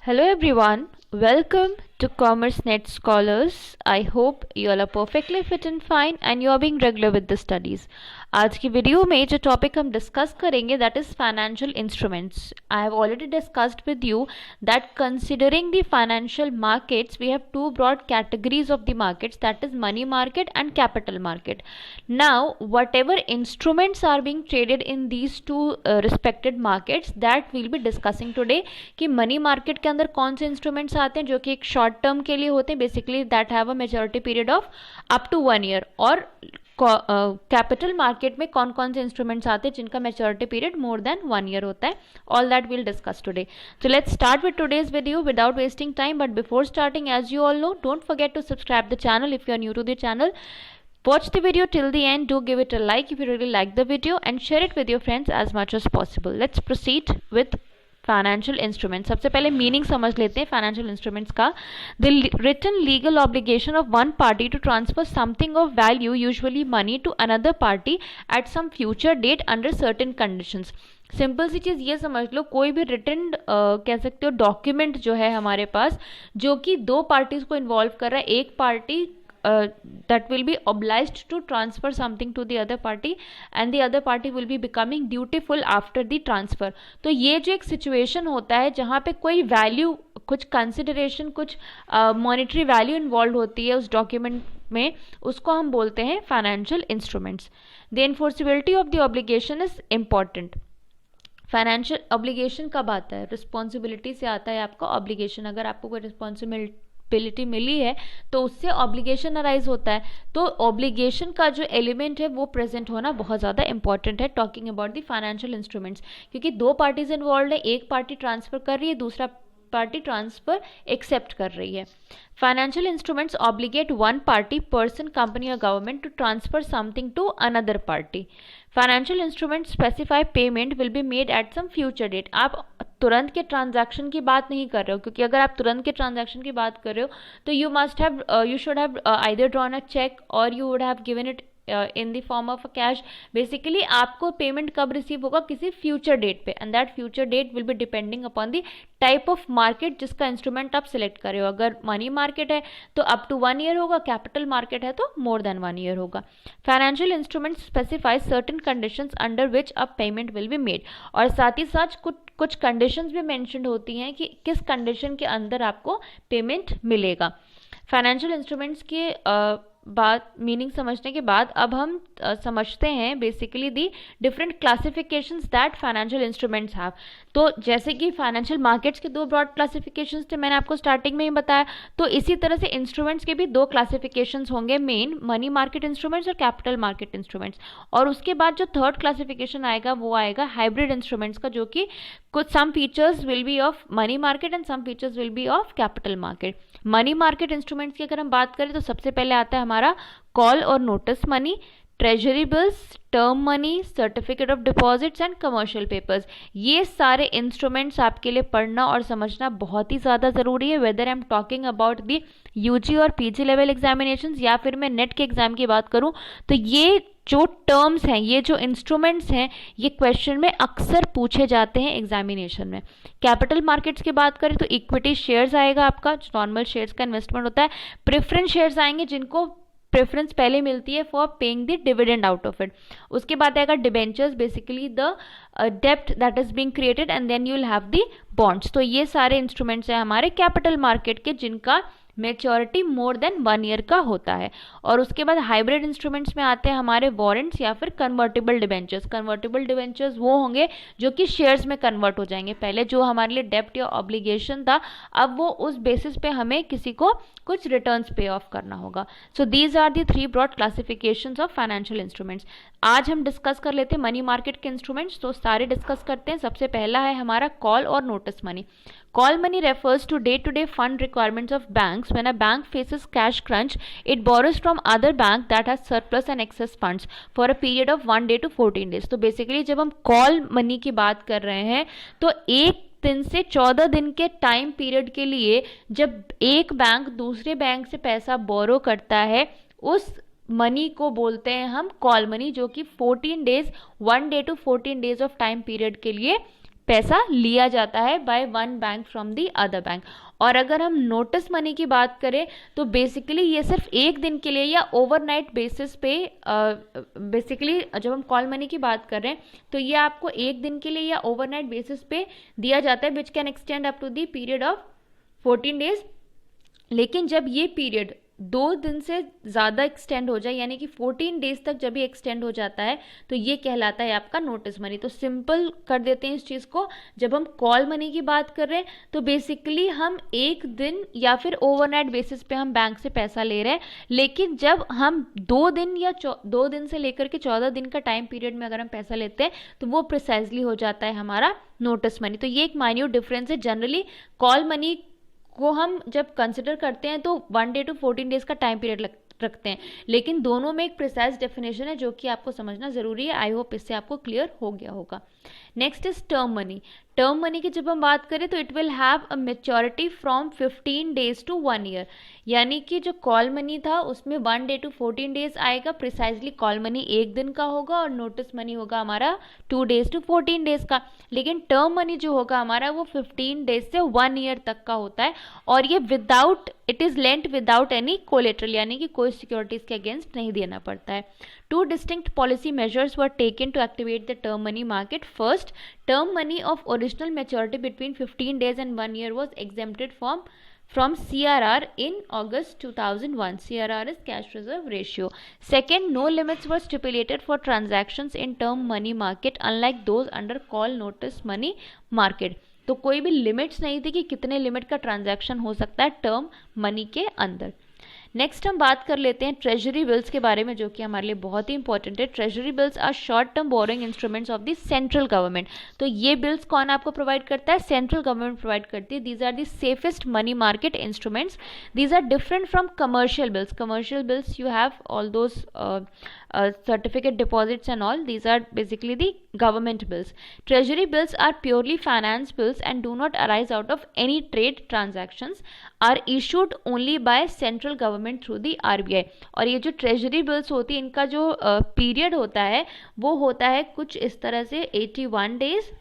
Hello everyone, welcome to Commerce Net Scholars. I hope you all are perfectly fit and fine and you are being regular with the studies. आज की video में जो topic हम discuss करेंगे that is financial instruments. I have already discussed with you that considering the financial markets we have two broad categories of the markets that is money market and capital market. Now whatever instruments are being traded in these two respected markets that we'll be discussing today कि money market के अंदर कौन से instruments आते हैं जो कि एक शॉर्ट टर्म के लिए होते हैं, basically that have a maturity period of up to 1 year, और कैपिटल मार्केट में कौन कौन से इंस्ट्रूमेंट्स आते हैं जिनका maturity period more than 1 year होता है. All that will discuss today. So let's start with today's video without wasting time. But before starting, as you all know, don't forget to subscribe the channel if you are new to the channel. Watch the video till the end. Do give it a like if you really like the video and share it with your friends as much as possible. Let's proceed with financial instrument. सबसे पहले meaning समझ लेते हैं financial instruments का. The written legal obligation of one party to transfer something of value, usually money, to another party at some future date under certain conditions. Simple सी चीज़ ये समझ लो, कोई भी रिटन कह सकते हो डॉक्यूमेंट जो है हमारे पास जो कि दो पार्टीज को इन्वॉल्व कर रहा है. एक party that will be obliged to transfer something to the other party and the other party will be becoming dutiful after the transfer. तो ये जो एक सिचुएशन होता है जहाँ पे कोई वैल्यू, कुछ कंसिडरेशन, कुछ मॉनेटरी वैल्यू इन्वॉल्व होती है उस डॉक्यूमेंट में, उसको हम बोलते हैं financial instruments. The enforceability of the obligation is important. Financial obligation कब आता है? रिस्पॉन्सिबिलिटी से आता है आपका ऑब्लिगेशन. अगर आपको कोई रिस्पॉन्सिबिलिटी मिली है तो उससे ऑब्लिगेशन अराइज होता है. तो ऑब्लिगेशन का जो एलिमेंट है वो प्रेजेंट होना बहुत ज़्यादा इंपॉर्टेंट है talking about the financial instruments, क्योंकि दो पार्टीज इन्वॉल्व है. एक पार्टी ट्रांसफर कर रही है, दूसरा पार्टी ट्रांसफर एक्सेप्ट कर रही है. Financial instruments obligate one party, person, company और government to transfer something to another party. Financial instrument specify payment will be made at some future date. आप तुरंत के ट्रांजैक्शन की बात नहीं कर रहे हो, क्योंकि अगर आप तुरंत के ट्रांजैक्शन की बात कर रहे हो तो you should have either drawn a cheque or you would have given it in the form of a cash. Basically आपको पेमेंट कब रिसीव होगा? किसी फ्यूचर डेट पे, and that future date will be depending upon the type of market जिसका instrument आप select कर रहे हो. अगर मनी मार्केट है तो अप टू 1 ईयर होगा, कैपिटल मार्केट है तो मोर देन 1 ईयर होगा. Financial instrument specify certain conditions under which a payment will be made. और साथ ही साथ कुछ कंडीशंस भी मेंशन्ड होती हैं कि किस कंडीशन के अंदर आपको पेमेंट मिलेगा. फाइनेंशियल इंस्ट्रूमेंट्स के बात मीनिंग समझने के बाद अब हम समझते हैं basically the different classifications that financial instruments have. तो जैसे कि फाइनेंशियल मार्केट्स के दो ब्रॉड क्लासिफिकेशंस थे, मैंने आपको स्टार्टिंग में ही बताया, तो इसी तरह से इंस्ट्रूमेंट्स के भी दो क्लासिफिकेशंस होंगे, मेन मनी मार्केट इंस्ट्रूमेंट्स और कैपिटल मार्केट इंस्ट्रूमेंट्स. और उसके बाद जो थर्ड क्लासिफिकेशन आएगा वो आएगा हाइब्रिड इंस्ट्रूमेंट्स का, जो कि कुछ some features will be of money market and some features will be of capital market. Money market instruments की अगर हम बात करें तो सबसे पहले आता है हमारा कॉल और notice money, treasury bills, term money, certificate of deposits and commercial papers. ये सारे इंस्ट्रूमेंट्स आपके लिए पढ़ना और समझना बहुत ही ज़्यादा ज़रूरी है, whether I am talking about the UG और पीजी लेवल एग्जामिनेशंस या फिर मैं नेट के एग्जाम की बात करूं तो ये जो टर्म्स हैं, ये जो इंस्ट्रूमेंट्स हैं, ये क्वेश्चन में अक्सर पूछे जाते हैं एग्जामिनेशन में. कैपिटल मार्केट्स की बात करें तो इक्विटी शेयर्स आएगा आपका, जो नॉर्मल शेयर्स का इन्वेस्टमेंट होता है. प्रेफरेंस शेयर्स आएंगे जिनको प्रेफरेंस पहले मिलती है for paying the dividend out of it. उसके बाद आएगा डिबेंचर्स, बेसिकली द डेप्ट that is being created and then you will have the bonds. तो ये सारे इंस्ट्रूमेंट्स हैं हमारे कैपिटल मार्केट के जिनका मेच्योरिटी मोर देन 1 ईयर का होता है. और उसके बाद हाइब्रिड इंस्ट्रूमेंट्स में आते हैं हमारे वारंट्स या फिर कन्वर्टेबल डिबेंचर्स. कन्वर्टेबल डिबेंचर्स वो होंगे जो कि शेयर्स में कन्वर्ट हो जाएंगे. पहले जो हमारे लिए डेप्ट या ऑब्लिगेशन था, अब वो उस बेसिस पे हमें किसी को कुछ रिटर्न्स पे ऑफ करना होगा. So these are the 3 broad classifications of financial instruments. आज हम डिस्कस कर लेते हैं मनी मार्केट के इंस्ट्रूमेंट्स. तो सारे डिस्कस करते हैं. सबसे पहला है हमारा कॉल और notice money. Call money refers to day-to-day fund requirements of banks. When a bank faces cash crunch, it borrows from other bank that has surplus and excess funds for a period of 1 day to 14 days. तो basically जब हम call money की बात कर रहे हैं तो 1 दिन से 14 दिन के टाइम पीरियड के लिए जब एक बैंक दूसरे बैंक से पैसा बोरो करता है, उस मनी को बोलते हैं हम कॉल मनी, जो कि 14 days 1 day to 14 days of time period के लिए पैसा लिया जाता है by one bank from the other bank. और अगर हम नोटिस मनी की बात करें तो बेसिकली ये सिर्फ एक दिन के लिए या ओवरनाइट बेसिस पे, बेसिकली जब हम कॉल मनी की बात कर रहे हैं तो ये आपको एक दिन के लिए या ओवरनाइट बेसिस पे दिया जाता है, which can extend up to the period of 14 days. लेकिन जब ये पीरियड 2 दिन से ज़्यादा एक्सटेंड हो जाए, यानी कि 14 डेज तक जब ये एक्सटेंड हो जाता है, तो ये कहलाता है आपका नोटिस मनी। तो सिंपल कर देते हैं इस चीज़ को। जब हम कॉल मनी की बात कर रहे हैं तो बेसिकली हम एक दिन या फिर ओवरनाइट बेसिस पे हम बैंक से पैसा ले रहे हैं। लेकिन जब हम 2 दिन या 2 दिन से लेकर के 14 दिन का टाइम पीरियड में अगर हम पैसा लेते हैं तो वो प्रिसाइजली हो जाता है हमारा नोटिस मनी। तो ये एक माइन्यूट डिफरेंस है। जनरली कॉल मनी को हम जब कंसिडर करते हैं तो 1 डे टू 14 डेज का टाइम पीरियड रखते हैं, लेकिन दोनों में एक प्रिसाइज डेफिनेशन है जो कि आपको समझना जरूरी है। आई होप इससे आपको क्लियर हो गया होगा। Next is term money. Term money की जब हम बात करें तो it will have a maturity from 15 days to 1 year. यानी कि जो कॉल मनी था उसमें 1 डे टू 14 डेज आएगा। प्रिसाइजली कॉल मनी एक दिन का होगा और नोटिस मनी होगा हमारा 2 डेज टू 14 डेज का। लेकिन टर्म मनी जो होगा हमारा वो 15 डेज से 1 ईयर तक का होता है, और ये without, it is lent without any collateral, यानी कि कोई सिक्योरिटीज के अगेंस्ट नहीं देना पड़ता है। 2 distinct policy measures were taken to activate the term money market. First, term money of original maturity between 15 days and 1 year was exempted from CRR in August 2001. CRR is cash reserve ratio. Second, no limits were stipulated for transactions in term money market, unlike those under call notice money market. तो कोई भी limits नहीं थी कि कितने limit का transaction हो सकता है टर्म मनी के अंदर। नेक्स्ट हम बात कर लेते हैं ट्रेजरी बिल्स के बारे में, जो कि हमारे लिए बहुत ही इंपॉर्टेंट है। Treasury bills are short term borrowing instruments of the central government. तो ये बिल्स कौन आपको प्रोवाइड करता है? सेंट्रल गवर्नमेंट प्रोवाइड करती है। These are the safest money market instruments. These are different from commercial bills. Commercial bills you have all those certificate deposits and all. These are basically the government bills. Treasury bills are purely finance bills and do not arise out of any trade transactions, are issued only by central government through the RBI. और ये जो treasury bills होती है इनका जो period होता है वो होता है कुछ इस तरह से 81 days,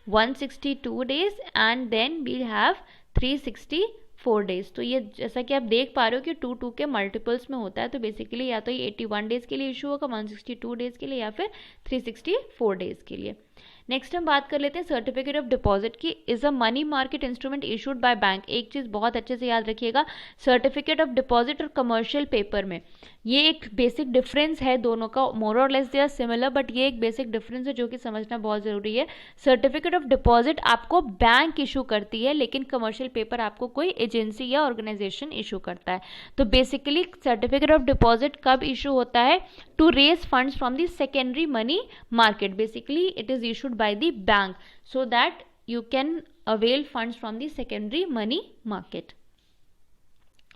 162 days and then we have 364 days. तो ये जैसा कि आप देख पा रहे हो कि 2 के मल्टीपल्स में होता है। तो बेसिकली या तो ये 81 डेज के लिए इशू होगा, 162 डेज के लिए, या फिर 364 डेज के लिए। नेक्स्ट हम बात कर लेते हैं सर्टिफिकेट ऑफ डिपॉजिट की। Is a money market instrument issued by bank. एक चीज बहुत अच्छे से याद रखिएगा, सर्टिफिकेट ऑफ डिपॉजिट और कमर्शियल पेपर में ये एक बेसिक डिफरेंस है दोनों का। मोर और less they are similar, but ये एक बेसिक डिफरेंस है जो कि समझना बहुत जरूरी है। सर्टिफिकेट ऑफ डिपॉजिट आपको बैंक इशू करती है, लेकिन कमर्शियल पेपर आपको कोई एजेंसी या ऑर्गेनाइजेशन इशू करता है। तो बेसिकली सर्टिफिकेट ऑफ डिपॉजिट कब इशू होता है? To raise funds from the secondary money market. Basically it is issued by the bank so that you can avail funds from the secondary money market.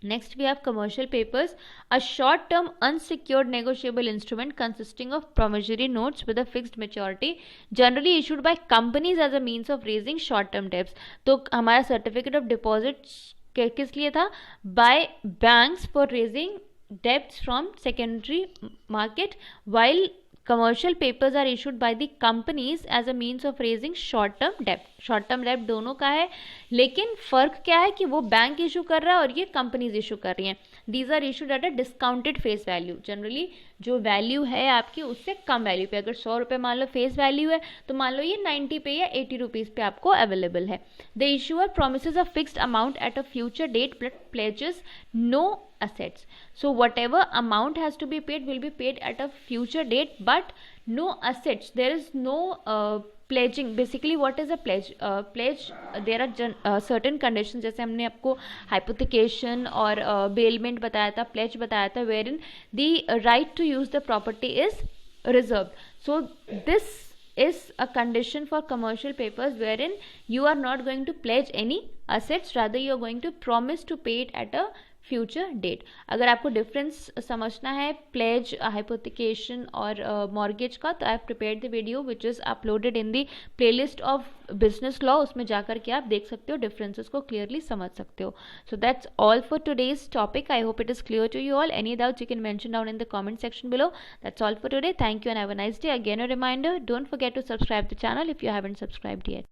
Next we have commercial papers, a short term unsecured negotiable instrument consisting of promissory notes with a fixed maturity, generally issued by companies as a means of raising short term debts. तो हमारा certificate of deposits किस लिए था? By banks for raising debts from secondary market, while commercial papers are issued by the companies as a means of raising short term debt. Short term डेब्ट दोनों का है, लेकिन फर्क क्या है कि वो बैंक इशू कर रहा है और ये कंपनीज इशू कर रही हैं। These are issued at a discounted face value. Generally जो वैल्यू है आपकी उससे कम वैल्यू पे। अगर 100 रुपये मान लो फेस वैल्यू है तो मान लो ये 90 पे या 80 रुपीज़ पे आपको अवेलेबल है। The issuer promises a fixed amount at a future date but pledges no assets. So whatever amount has to be paid will be paid at a future date, but no assets. There is no pledging. Basically what is a pledge? Pledge, there are certain conditions, जैसे हमने आपको hypothecation और bailment बताया था, pledge बताया था, wherein the right to use the property is reserved. So this is a condition for commercial papers wherein you are not going to pledge any assets, rather you are going to promise to pay it at a future date. अगर आपको difference समझना है pledge, hypothecation और mortgage का, तो I have prepared the video which is uploaded in the playlist of business law. उसमें जाकर के आप देख सकते हो, डिफरेंसेस को क्लियरली समझ सकते हो। So that's all for today's topic. I hope it is clear to you all. Any doubts you can mention down in the comment section below. That's all for today. Thank you and have a nice day. Again a reminder, don't forget to subscribe the channel if you haven't subscribed yet.